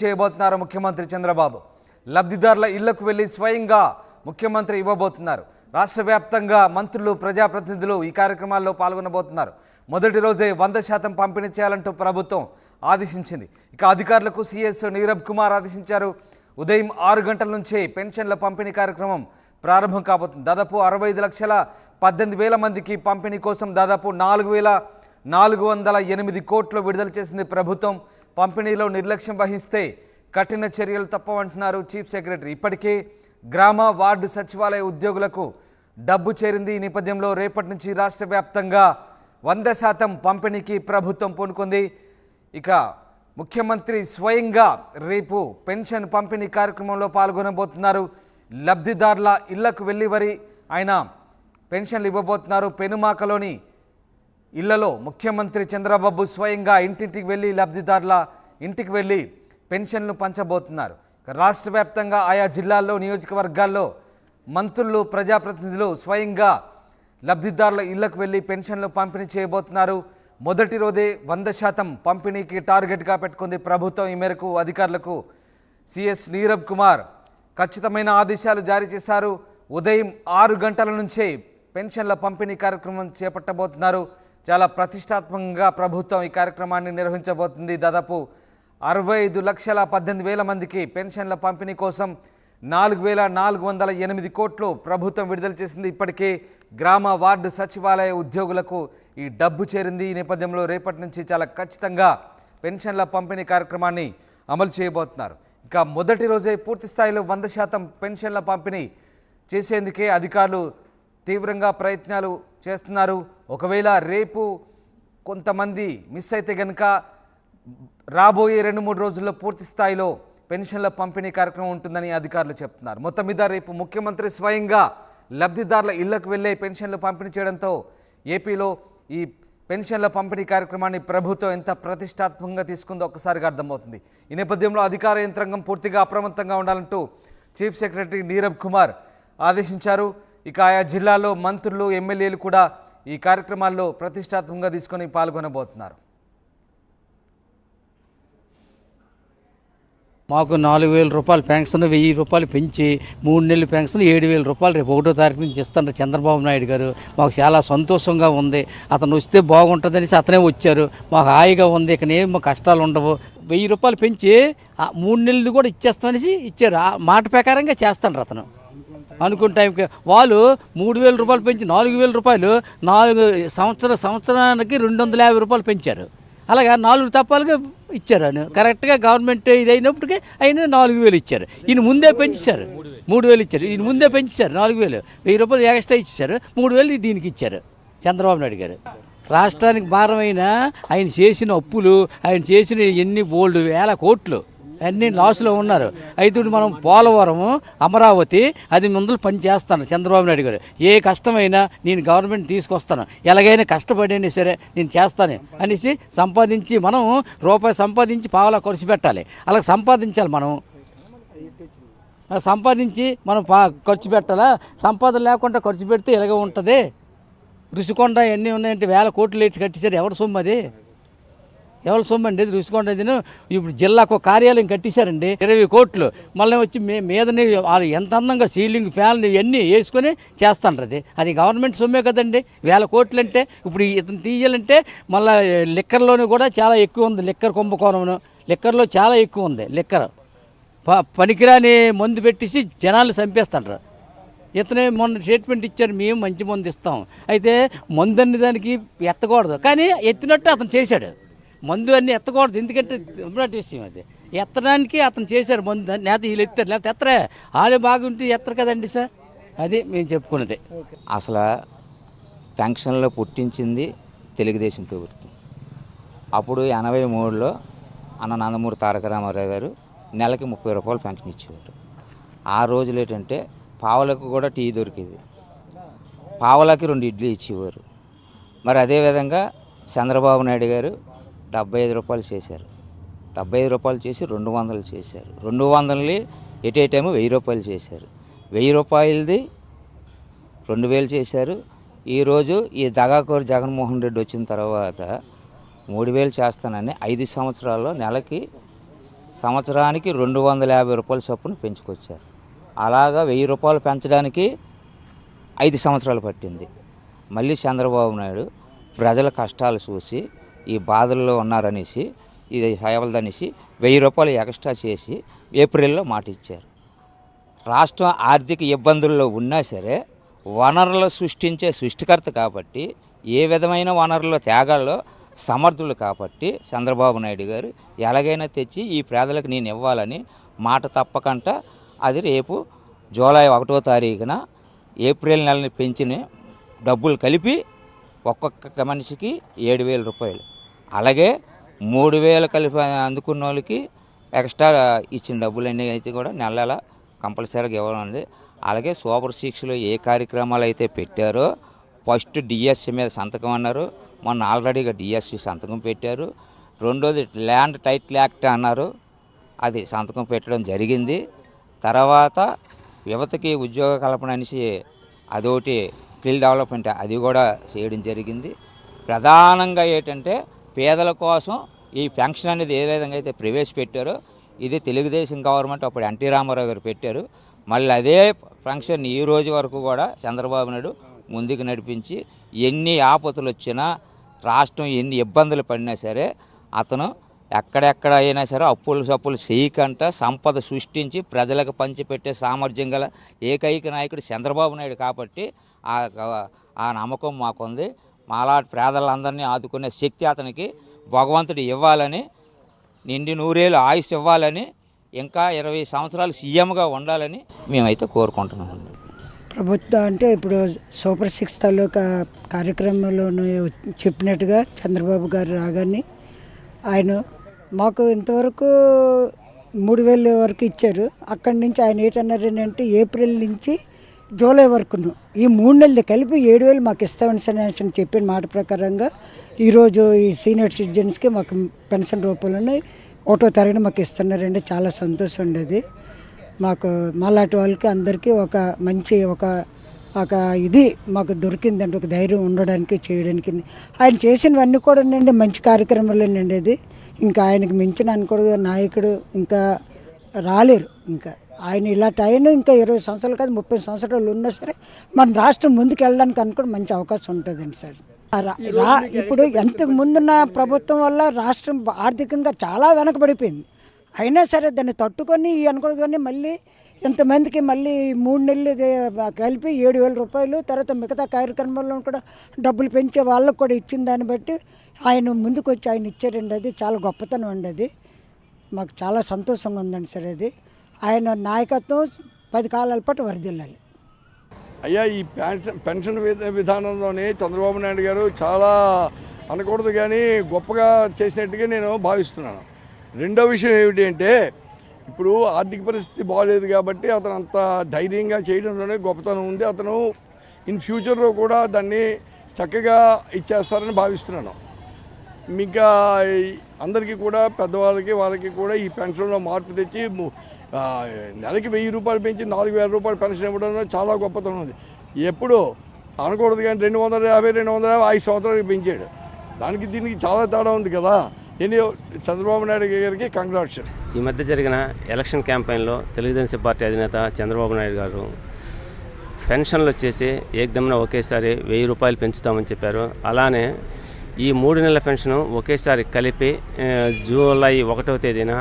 చేయబోతున్నారు ముఖ్యమంత్రి చంద్రబాబు. లబ్ధిదారుల ఇళ్లకు వెళ్లి స్వయంగా ముఖ్యమంత్రి ఇవ్వబోతున్నారు. రాష్ట్ర వ్యాప్తంగా మంత్రులు, ప్రజాప్రతినిధులు ఈ కార్యక్రమాల్లో పాల్గొనబోతున్నారు. మొదటి రోజే 100% పంపిణీ చేయాలంటూ ప్రభుత్వం ఆదేశించింది. ఇక అధికారులకు సీఎస్ నీరబ్ కుమార్ ఆదేశించారు. ఉదయం 6 గంటల నుంచే పెన్షన్ల పంపిణీ కార్యక్రమం ప్రారంభం కాబోతుంది. దాదాపు 65,18,000 మందికి పంపిణీ కోసం దాదాపు 4,408 కోట్లు విడుదల చేసింది ప్రభుత్వం. పంపిణీలో నిర్లక్ష్యం వహిస్తే కఠిన చర్యలు తప్పవంటున్నారు చీఫ్ సెక్రటరీ. ఇప్పటికే గ్రామ వార్డు సచివాలయ ఉద్యోగులకు డబ్బు చేరింది. ఈ నేపథ్యంలో రేపటి నుంచి రాష్ట్ర వ్యాప్తంగా 100% పంపిణీకి ప్రభుత్వం పూనుకుంది. ఇక ముఖ్యమంత్రి స్వయంగా రేపు పెన్షన్ పంపిణీ కార్యక్రమంలో పాల్గొనబోతున్నారు. లబ్ధిదారుల ఇళ్లకు వెళ్ళి ఆయన పెన్షన్లు ఇవ్వబోతున్నారు. పెనుమాకలోని ఇళ్లలో ముఖ్యమంత్రి చంద్రబాబు స్వయంగా ఇంటింటికి వెళ్ళి లబ్ధిదారుల ఇంటికి వెళ్ళి పెన్షన్లు పంచబోతున్నారు. రాష్ట్ర వ్యాప్తంగా ఆయా జిల్లాల్లో, నియోజకవర్గాల్లో మంత్రులు, ప్రజాప్రతినిధులు స్వయంగా లబ్ధిదారుల ఇళ్లకు వెళ్ళి పెన్షన్లు పంపిణీ చేయబోతున్నారు. మొదటి రోజే 100% పంపిణీకి టార్గెట్గా పెట్టుకుంది ప్రభుత్వం. ఈ మేరకు అధికారులకు సీఎస్ నీరబ్ కుమార్ ఖచ్చితమైన ఆదేశాలు జారీ చేశారు. ఉదయం 6 గంటల నుంచే పెన్షన్ల పంపిణీ కార్యక్రమం చేపట్టబోతున్నారు. చాలా ప్రతిష్టాత్మకంగా ప్రభుత్వం ఈ కార్యక్రమాన్ని నిర్వహించబోతుంది. దాదాపు 65,18,000 మందికి పెన్షన్ల పంపిణీ కోసం 4,408 కోట్లు ప్రభుత్వం విడుదల చేసింది. ఇప్పటికే గ్రామ వార్డు సచివాలయ ఉద్యోగులకు ఈ డబ్బు చేరింది. ఈ నేపథ్యంలో రేపటి నుంచి చాలా ఖచ్చితంగా పెన్షన్ల పంపిణీ కార్యక్రమాన్ని అమలు చేయబోతున్నారు. ఇక మొదటి రోజే పూర్తి స్థాయిలో 100% పెన్షన్ల పంపిణీ చేసేందుకే అధికారులు తీవ్రంగా ప్రయత్నాలు చేస్తున్నారు. ఒకవేళ రేపు కొంతమంది మిస్ అయితే కనుక రాబోయే 2-3 రోజుల్లో పూర్తి స్థాయిలో పెన్షన్ల పంపిణీ కార్యక్రమం ఉంటుందని అధికారులు చెప్తున్నారు. మొత్తం మీద రేపు ముఖ్యమంత్రి స్వయంగా లబ్ధిదారుల ఇళ్లకు వెళ్ళే పెన్షన్లు పంపిణీ చేయడంతో ఏపీలో ఈ పెన్షన్ల పంపిణీ కార్యక్రమాన్ని ప్రభుత్వం ఎంత ప్రతిష్టాత్మకంగా తీసుకుందో ఒక్కసారిగా అర్థమవుతుంది. ఈ నేపథ్యంలో అధికార యంత్రాంగం పూర్తిగా అప్రమత్తంగా ఉండాలంటూ చీఫ్ సెక్రటరీ నీరబ్ కుమార్ ఆదేశించారు. ఇక ఆయా జిల్లాల్లో మంత్రులు, ఎమ్మెల్యేలు కూడా ఈ కార్యక్రమాల్లో ప్రతిష్టాత్మకంగా తీసుకొని పాల్గొనబోతున్నారు. మాకు 4,000 రూపాయలు పెన్షన్ 1,000 రూపాయలు పెంచి 3 నెలల పెన్షన్ 7,000 రూపాయలు రేపు 1వ తారీఖు నుంచి ఇస్తున్నారు చంద్రబాబు నాయుడు గారు. మాకు చాలా సంతోషంగా ఉంది. అతను వస్తే బాగుంటుందనేసి అతనే వచ్చారు. మాకు హాయిగా ఉంది. ఇకనేం మా కష్టాలు ఉండవు. 1,000 రూపాయలు పెంచి 3 నెలలు కూడా ఇచ్చేస్తామనేసి ఇచ్చారు. ఆ మాట ప్రకారంగా చేస్తాడు అతను అనుకున్న టైంకి. వాళ్ళు 3,000 రూపాయలు పెంచి 4,000 రూపాయలు 4 సంవత్సరానికి 250 రూపాయలు పెంచారు. అలాగా 4 తప్పాలుగా ఇచ్చారు. ఆయన కరెక్ట్గా గవర్నమెంట్ ఇది అయినప్పటికీ ఆయన 4,000 ఇచ్చారు. ఈయన ముందే పెంచారు, 3,000 ఇచ్చారు. ఈయన ముందే పెంచారు 4,000, 1,000 రూపాయలు ఎక్స్ట్రా ఇచ్చారు. 3,000 దీనికి ఇచ్చారు చంద్రబాబు నాయుడు గారు. రాష్ట్రానికి భారమైన ఆయన చేసిన అప్పులు, ఆయన చేసిన ఎన్ని బోల్డ్ వేల కోట్లు అన్నీ లాస్లో ఉన్నారు. అయితే మనం పోలవరము, అమరావతి అది ముందులు పని చేస్తాను చంద్రబాబు నాయుడు గారు. ఏ కష్టమైనా నేను గవర్నమెంట్ తీసుకొస్తాను, ఎలాగైనా కష్టపడైనా సరే నేను చేస్తాను అనేసి సంపాదించి, మనం రూపాయి సంపాదించి పావలా ఖర్చు పెట్టాలి. అలా సంపాదించాలి. మనం సంపాదించి మనం ఖర్చు పెట్టాలా. సంపాదన లేకుండా ఖర్చు పెడితే ఇలాగ ఉంటుంది. రుషికొండ ఎన్ని ఉన్నాయంటే 1,000 కోట్లు ఎట్టి కట్టించారు. ఎవరి సొమ్ము అది? ఎవరి సొమ్ము అండి అది? రుషికొండ ఇది. ఇప్పుడు జిల్లాకు కార్యాలయం కట్టించారండి 20 కోట్లు. మళ్ళీ వచ్చి మీదని వాళ్ళు ఎంత అందంగా సీలింగ్ ఫ్యాన్లు ఇవన్నీ వేసుకొని చేస్తాండ్రు. అది గవర్నమెంట్ సొమ్మే కదండి. 1,000 కోట్లు అంటే ఇప్పుడు ఇతను తీయాలంటే మళ్ళీ లిక్కర్లోనే కూడా చాలా ఎక్కువ ఉంది. లిక్కర్ కుంభకోణం లిక్కర్లో చాలా ఎక్కువ ఉంది. లిక్కర్ పనికిరాని మందు పెట్టేసి జనాలు చంపేస్తాండ్రు. ఇతనే మొన్న స్టేట్మెంట్ ఇచ్చారు, మేము మంచి మందు ఇస్తాం. అయితే మందు అన్ని దానికి ఎత్తకూడదు, కానీ ఎత్తినట్టు అతను చేశాడు. మందు అన్నీ ఎత్తకూడదు, ఎందుకంటే విషయం అది. ఎత్తడానికి అతను చేశారు మందు. లేకపోతే వీళ్ళు ఎత్తారు, లేకపోతే ఎత్తరే. వాళ్ళు బాగుంటే ఎత్తరు కదండి సార్. అది మేము చెప్పుకున్నది. అసలు పెన్షన్లో పుట్టించింది తెలుగుదేశం ప్రభుత్వం. అప్పుడు 83లో అన్న నందమూరి తారక రామారావు గారు నెలకి 30 రూపాయలు పెన్షన్ ఇచ్చేవారు. ఆ రోజులు ఏంటంటే పావలకు కూడా టీ దొరికేది, పావలకి 2 ఇడ్లీ ఇచ్చేవారు. మరి అదేవిధంగా చంద్రబాబు నాయుడు గారు 75 రూపాయలు చేశారు. 75 రూపాయలు చేసి 200 చేశారు. 200ని ఎట్ ఏ టైము 1,000 రూపాయలు చేశారు. 1,000 రూపాయలది 2,000 చేశారు. ఈరోజు ఈ దగాకోరు జగన్మోహన్ రెడ్డి వచ్చిన తర్వాత 3,000 చేస్తానని 5 సంవత్సరాల్లో నెలకి సంవత్సరానికి 250 రూపాయల చొప్పున పెంచుకొచ్చారు. అలాగా 1000 రూపాయలు పెంచడానికి 5 సంవత్సరాలు పట్టింది. మళ్ళీ చంద్రబాబు నాయుడు ప్రజల కష్టాలు చూసి ఈ బాధల్లో ఉన్నారనేసి ఇది అవ్వదనేసి 1000 రూపాయలు ఎక్స్ట్రా చేసి ఏప్రిల్లో మాట ఇచ్చారు. రాష్ట్రం ఆర్థిక ఇబ్బందుల్లో ఉన్నా సరే వనరులు సృష్టించే సృష్టికర్త కాబట్టి, ఏ విధమైన వనరుల త్యాగాల్లో సమర్థులు కాబట్టి చంద్రబాబు నాయుడు గారు ఎలాగైనా తెచ్చి ఈ పేదలకు నేను ఇవ్వాలని మాట తప్పకుండా అది రేపు జూలై 1వ తారీఖున ఏప్రిల్ నెలని పెంచిన డబ్బులు కలిపి ఒక్కొక్క మనిషికి 7,000 రూపాయలు, అలాగే 3,000 కలిపి అందుకున్న వాళ్ళకి ఎక్స్ట్రా ఇచ్చిన డబ్బులు అన్నీ అయితే కూడా నెల కంపల్సరీగా ఇవ్వడం ఉంది. అలాగే సూపర్ సిక్స్లో ఏ కార్యక్రమాలు అయితే పెట్టారో ఫస్ట్ డిఎస్సి మీద సంతకం అన్నారు, మొన్న ఆల్రెడీగా డిఎస్సి సంతకం పెట్టారు. రెండోది ల్యాండ్ టైటిల్ యాక్ట్ అన్నారు, అది సంతకం పెట్టడం జరిగింది. తర్వాత యువతకి ఉద్యోగ కల్పన అనేసి అదొకటి స్కిల్ డెవలప్మెంట్ అది కూడా చేయడం జరిగింది. ప్రధానంగా ఏంటంటే పేదల కోసం ఈ పెన్షన్ అనేది ఏ విధంగా అయితే ప్రవేశపెట్టారో ఇది తెలుగుదేశం గవర్నమెంట్ అప్పుడు ఎన్టీ రామారావు గారు పెట్టారు. మళ్ళీ అదే పెన్షన్ ఈ రోజు వరకు కూడా చంద్రబాబు నాయుడు ముందుకు నడిపించి ఎన్ని ఆపదలు వచ్చినా రాష్ట్రం ఎన్ని ఇబ్బందులు పడినా సరే అతను ఎక్కడెక్కడ అయినా సరే అప్పులు చేయకుండా సంపద సృష్టించి ప్రజలకు పంచిపెట్టే సామర్థ్యం గల ఏకైక నాయకుడు చంద్రబాబు నాయుడు కాబట్టి ఆ నమ్మకం మాకుంది. మాలాంటి పేదలందరినీ ఆదుకునే శక్తి అతనికి భగవంతుడు ఇవ్వాలని, నిండి 100 ఏళ్ళు ఆయుష్ ఇవ్వాలని, ఇంకా 20 సంవత్సరాలు సీఎంగా ఉండాలని మేమైతే కోరుకుంటున్నామండి. ప్రభుత్వం అంటే ఇప్పుడు సూపర్ 6 తాలూకా కార్యక్రమంలోనూ చెప్పినట్టుగా చంద్రబాబు గారు రాగానే ఆయన మాకు ఇంతవరకు 3,000 వరకు ఇచ్చారు. అక్కడి నుంచి ఆయన ఏంటన్నారు అంటే ఏప్రిల్ నుంచి జూలై వరకును ఈ 3 నెలలు కలిపి 7,000 మాకు ఇస్తామని అని చెప్పిన మాట ప్రకారంగా ఈరోజు ఈ సీనియర్ సిటిజన్స్కి మాకు పెన్షన్ రూపంలో 1వ తారీఖున మాకు ఇస్తున్నారండి. చాలా సంతోషం ఉండేది మాకు. మాలాంటి వాళ్ళకి అందరికీ ఒక మంచి ఒక ఇది మాకు దొరికిందండి, ఒక ధైర్యం ఉండడానికి చేయడానికి. ఆయన చేసినవన్నీ కూడా అండి మంచి కార్యక్రమాలేనండి. అది ఇంకా ఆయనకు మించిన అనుకోడు నాయకుడు ఇంకా రాలేరు. ఇంకా ఆయన ఇలాంటి ఆయన ఇంకా 20 సంవత్సరాలు కాదు 30 సంవత్సరాలు ఉన్నా సరే మన రాష్ట్రం ముందుకు వెళ్ళడానికి అనుకోవడం మంచి అవకాశం ఉంటుందండి సార్. ఇప్పుడు ఎంతకు ముందున్న ప్రభుత్వం వల్ల రాష్ట్రం ఆర్థికంగా చాలా వెనకబడిపోయింది. అయినా సరే దాన్ని తట్టుకొని అనుకోని మళ్ళీ ఇంతమందికి మళ్ళీ 3 నెలలు కలిపి 7,000 రూపాయలు, తర్వాత మిగతా కార్యక్రమాల్లో కూడా డబ్బులు పెంచే వాళ్ళకు కూడా ఇచ్చిన దాన్ని బట్టి ఆయన ముందుకు వచ్చి ఆయన ఇచ్చారండి. అది చాలా గొప్పతనం అండి. అది మాకు చాలా సంతోషంగా ఉందండి సార్. అది ఆయన నాయకత్వం 10 కాలాల పాటు వర్ధిల్లాలి. అయ్యా ఈ పెన్షన్ విధానంలోనే చంద్రబాబు నాయుడు గారు చాలా అనకూడదు కానీ గొప్పగా చేసినట్టుగా నేను భావిస్తున్నాను. రెండో విషయం ఏమిటి అంటే ఇప్పుడు ఆర్థిక పరిస్థితి బాగలేదు కాబట్టి అతను అంత ధైర్యంగా చేయడంలోనే గొప్పతనం ఉంది. అతను ఇన్ ఫ్యూచర్లో కూడా దాన్ని చక్కగా ఇచ్చేస్తారని భావిస్తున్నాను. ఇంకా అందరికీ కూడా పెద్దవాళ్ళకి వాళ్ళకి కూడా ఈ పెన్షన్లో మార్పు తెచ్చి నెలకి 1,000 రూపాయలు పెంచి 4,000 రూపాయలు పెన్షన్ ఇవ్వడంలో చాలా గొప్పతనం ఉంది. ఎప్పుడు అనకూడదు కానీ 250 5 సంవత్సరాలకి పెంచాడు. దానికి దీనికి చాలా తేడా ఉంది కదా. చంద్రబాబు నాయుడు గారికి కంగ్రాట్యులేషన్. ఈ మధ్య జరిగిన ఎలక్షన్ క్యాంపెయిన్లో తెలుగుదేశం పార్టీ అధినేత చంద్రబాబు నాయుడు గారు పెన్షన్లు వచ్చేసి ఏకదమ్మున ఒకేసారి 1,000 రూపాయలు పెంచుతామని చెప్పారు. అలానే ఈ 3 నెలల పెన్షన్ ఒకేసారి కలిపి జూలై 1వ తేదీన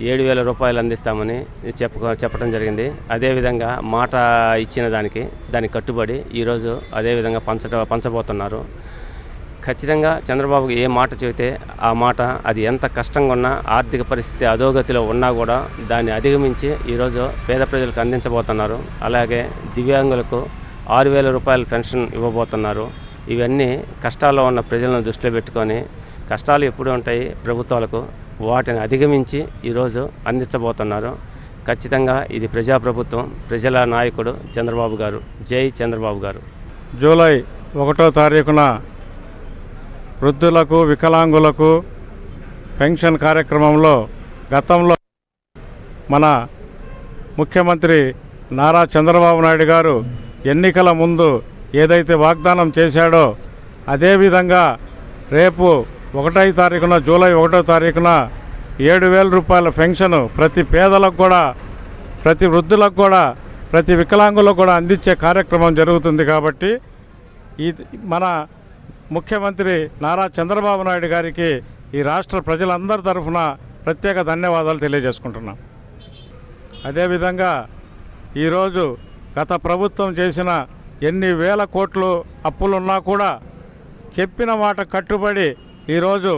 7,000 రూపాయలు అందిస్తామని చెప్పడం జరిగింది. అదేవిధంగా మాట ఇచ్చిన దానికి కట్టుబడి ఈరోజు అదేవిధంగా పంచబోతున్నారు. ఖచ్చితంగా చంద్రబాబుకి ఏ మాట చెబితే ఆ మాట అది ఎంత కష్టంగా ఉన్నా, ఆర్థిక పరిస్థితి అధోగతిలో ఉన్నా కూడా దాన్ని అధిగమించి ఈరోజు పేద ప్రజలకు అందించబోతున్నారు. అలాగే దివ్యాంగులకు 6,000 రూపాయల పెన్షన్ ఇవ్వబోతున్నారు. ఇవన్నీ కష్టాల్లో ఉన్న ప్రజలను దృష్టిలో పెట్టుకొని, కష్టాలు ఎప్పుడు ఉంటాయి ప్రభుత్వాలకు, వాటిని అధిగమించి ఈరోజు అందించబోతున్నారు. ఖచ్చితంగా ఇది ప్రజాప్రభుత్వం, ప్రజల నాయకుడు చంద్రబాబు గారు. జై చంద్రబాబు గారు. జూలై 1వ తారీఖున వృద్ధులకు, వికలాంగులకు పెన్షన్ కార్యక్రమంలో గతంలో మన ముఖ్యమంత్రి నారా చంద్రబాబు నాయుడు గారు ఎన్నికల ముందు ఏదైతే వాగ్దానం చేశాడో అదేవిధంగా రేపు 1వ తారీఖున జూలై 1వ తారీఖున 7,000 రూపాయల పెన్షన్ ప్రతి పేదలకు కూడా, ప్రతి వృద్ధులకు కూడా, ప్రతి వికలాంగులకు కూడా అందించే కార్యక్రమం జరుగుతుంది. కాబట్టి ఈ మన ముఖ్యమంత్రి నారా చంద్రబాబు నాయుడు గారికి ఈ రాష్ట్ర ప్రజలందరి తరఫున ప్రత్యేక ధన్యవాదాలు తెలియజేసుకుంటున్నాం. అదేవిధంగా ఈరోజు గత ప్రభుత్వం చేసిన ఎన్ని వేల కోట్లు అప్పులున్నా కూడా చెప్పిన మాట కట్టుబడి ఈరోజు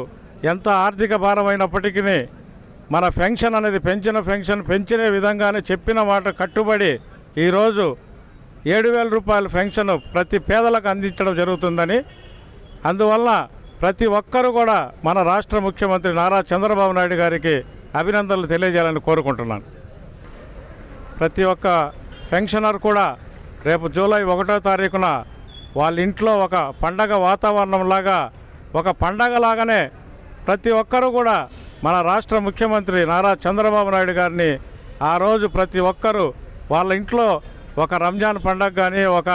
ఎంత ఆర్థిక భారమైనప్పటికీ మన పెన్షన్ అనేది పెంచిన విధంగానే చెప్పిన మాట కట్టుబడి ఈరోజు 7,000 రూపాయల పెన్షన్ ప్రతి పేదలకు అందించడం జరుగుతుందని, అందువల్ల ప్రతి ఒక్కరూ కూడా మన రాష్ట్ర ముఖ్యమంత్రి నారా చంద్రబాబు నాయుడు గారికి అభినందనలు తెలియజేయాలని కోరుకుంటున్నాను. ప్రతి ఒక్క పెన్షనర్ కూడా రేపు జూలై 1వ తారీఖున వాళ్ళ ఇంట్లో ఒక పండగ వాతావరణంలాగా, ఒక పండగలాగానే ప్రతి ఒక్కరూ కూడా మన రాష్ట్ర ముఖ్యమంత్రి నారా చంద్రబాబు నాయుడు గారిని ఆ రోజు ప్రతి ఒక్కరూ వాళ్ళ ఇంట్లో ఒక రంజాన్ పండగ కానీ, ఒక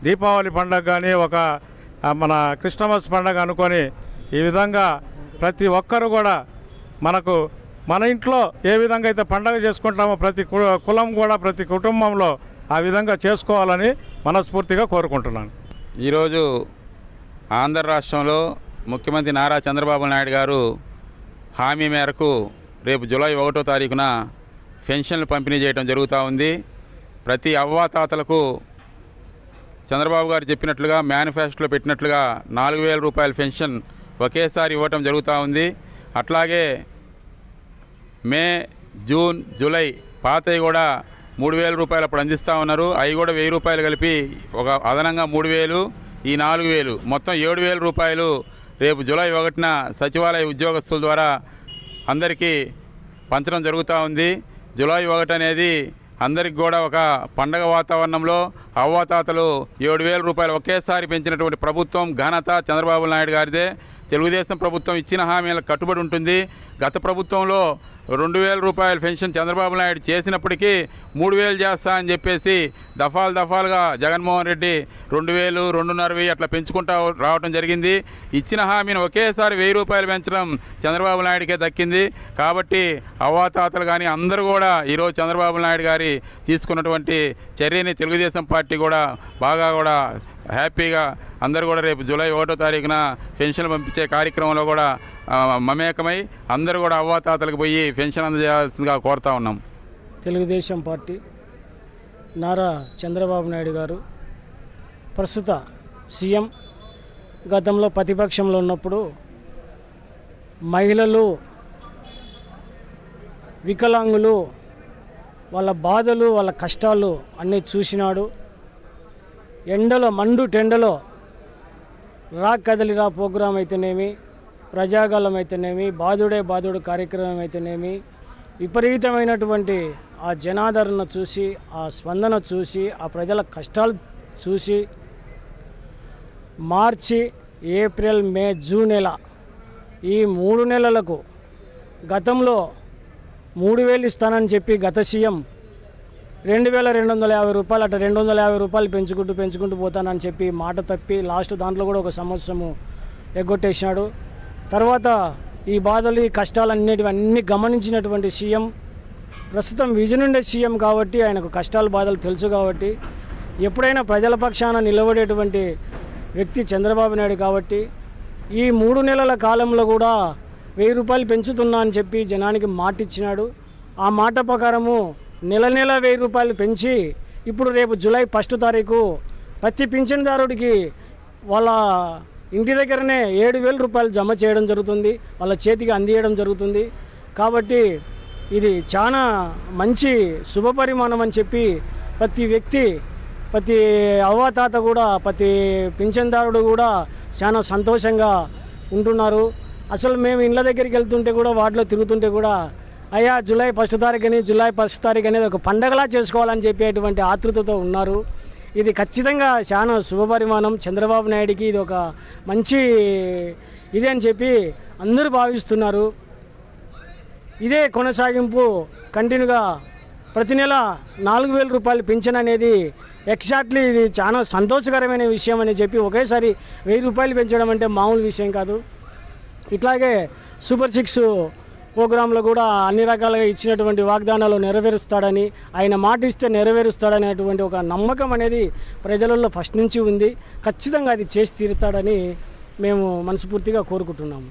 దీపావళి పండగ కానీ, ఒక మన క్రిస్టమస్ పండగ అనుకొని ఈ విధంగా ప్రతి ఒక్కరు కూడా మన ఇంట్లో ఏ విధంగా అయితే పండగ చేసుకుంటామో ప్రతి కులం కూడా, ప్రతి కుటుంబంలో ఆ విధంగా చేసుకోవాలని మనస్ఫూర్తిగా కోరుకుంటున్నాను. ఈరోజు ఆంధ్ర రాష్ట్రంలో ముఖ్యమంత్రి నారా చంద్రబాబు నాయుడు గారు హామీ మేరకు రేపు జూలై 1వ తారీఖున పెన్షన్లు పంపిణీ చేయడం జరుగుతూ ఉంది. ప్రతి అవ్వాతాతలకు చంద్రబాబు గారు చెప్పినట్లుగా మేనిఫెస్టోలో పెట్టినట్లుగా 4,000 రూపాయల పెన్షన్ ఒకేసారి ఇవ్వటం జరుగుతూ ఉంది. అట్లాగే మే, జూన్, జూలై పాతవి కూడా 3,000 రూపాయలు అప్పుడు అందిస్తూ ఉన్నారు. అవి కూడా 1,000 రూపాయలు కలిపి ఒక అదనంగా 3,000, ఈ 4,000 మొత్తం 7,000 రూపాయలు రేపు జూలై 1న సచివాలయ ఉద్యోగస్తుల ద్వారా అందరికీ పంచడం జరుగుతూ ఉంది. జూలై 1 అనేది అందరికి కూడా ఒక పండగ వాతావరణంలో అవ్వాతాతలు 7,000 రూపాయలు ఒకేసారి పెంచినటువంటి ప్రభుత్వం ఘనత చంద్రబాబు నాయుడు గారిదే. తెలుగుదేశం ప్రభుత్వం ఇచ్చిన హామీలకు కట్టుబడి ఉంటుంది. గత ప్రభుత్వంలో 2,000 రూపాయల పెన్షన్ చంద్రబాబు నాయుడు చేసినప్పటికీ 3,000 చేస్తా అని చెప్పేసి దఫాలుగా జగన్మోహన్ రెడ్డి 2,000, 2,500 అట్లా పెంచుకుంటూ రావడం జరిగింది. ఇచ్చిన హామీని ఒకేసారి 1,000 రూపాయలు పెంచడం చంద్రబాబు నాయుడికే దక్కింది. కాబట్టి అవ్వాతాతలు కానీ అందరూ కూడా ఈరోజు చంద్రబాబు నాయుడు గారి తీసుకున్నటువంటి చర్యని తెలుగుదేశం పార్టీ కూడా బాగా కూడా హ్యాపీగా అందరూ కూడా రేపు జూలై 1వ తారీఖున పెన్షన్లు పంపించే కార్యక్రమంలో కూడా మమేకమై అందరూ కూడా అవ్వాతాతలకు పోయి పెన్షన్ అందజేయాల్సిందిగా కోరుతా ఉన్నాం. తెలుగుదేశం పార్టీ నారా చంద్రబాబు నాయుడు గారు ప్రస్తుత సీఎం, గతంలో ప్రతిపక్షంలో ఉన్నప్పుడు మహిళలు, వికలాంగులు వాళ్ళ బాధలు, వాళ్ళ కష్టాలు అన్నీ చూసినాడు. ఎండలో టెండలో రా కదలిరా ప్రోగ్రాం అయితేనేమి, ప్రజాగాలం అయితేనేమి, బాదుడు కార్యక్రమం అయితేనేమి, విపరీతమైనటువంటి ఆ జనాదరణ చూసి, ఆ స్పందన చూసి, ఆ ప్రజల కష్టాలు చూసి మార్చి, ఏప్రిల్, మే, జూన్ నెల ఈ 3 నెలలకు గతంలో 3,000 ఇస్తానని చెప్పి గత సీఎం 2,250 రూపాయలు అట్లా 250 రూపాయలు పెంచుకుంటూ పోతానని చెప్పి మాట తప్పి లాస్ట్ దాంట్లో కూడా ఒక సంవత్సరము ఎగ్గొట్టేసినాడు. తర్వాత ఈ బాధలు, ఈ కష్టాలన్నిటివన్నీ గమనించినటువంటి సీఎం, ప్రస్తుతం విజన్ ఉండే సీఎం కాబట్టి ఆయనకు కష్టాలు, బాధలు తెలుసు కాబట్టి ఎప్పుడైనా ప్రజల పక్షాన నిలబడేటువంటి వ్యక్తి చంద్రబాబు నాయుడు కాబట్టి ఈ 3 నెలల కాలంలో కూడా 1,000 రూపాయలు పెంచుతున్నా అని చెప్పి జనానికి మాట ఇచ్చినాడు. ఆ మాట ప్రకారము నెల 1,000 రూపాయలు పెంచి ఇప్పుడు రేపు జూలై 1వ తారీఖు ప్రతి పింఛన్దారుడికి వాళ్ళ ఇంటి దగ్గరనే 7,000 రూపాయలు జమ చేయడం జరుగుతుంది, వాళ్ళ చేతికి అందియడం జరుగుతుంది. కాబట్టి ఇది చాలా మంచి శుభపరిమాణం అని చెప్పి ప్రతి వ్యక్తి, ప్రతి అవ్వాతాత కూడా, ప్రతి పింఛన్దారుడు కూడా చాలా సంతోషంగా ఉంటున్నారు. అసలు మేము ఇళ్ళ దగ్గరికి వెళ్తుంటే కూడా, వాటిలో తిరుగుతుంటే కూడా, అయ్యా జూలై 1వ తారీఖు అనేది ఒక పండగలా చేసుకోవాలని చెప్పేటువంటి ఆతృతతో ఉన్నారు. ఇది ఖచ్చితంగా చాలా శుభపరిమాణం. చంద్రబాబు నాయుడికి ఇది ఒక మంచి ఇదే అని చెప్పి అందరూ భావిస్తున్నారు. ఇదే కొనసాగింపు కంటిన్యూగా ప్రతి నెల 4,000 రూపాయలు పింఛన్ అనేది ఎగ్జాక్ట్లీ ఇది చాలా సంతోషకరమైన విషయం అని చెప్పి ఒకేసారి 1,000 రూపాయలు పెంచడం అంటే మామూలు విషయం కాదు. ఇట్లాగే సూపర్ 6 ప్రోగ్రాంలో కూడా అన్ని రకాలుగా ఇచ్చినటువంటి వాగ్దానాలు నెరవేరుస్తాడని, ఆయన మాట ఇస్తే నెరవేరుస్తాడనేటువంటి ఒక నమ్మకం అనేది ప్రజలలో ఫస్ట్ నుంచి ఉంది. ఖచ్చితంగా అది చేసి తీరుతాడని మేము మనస్ఫూర్తిగా కోరుకుంటున్నాము.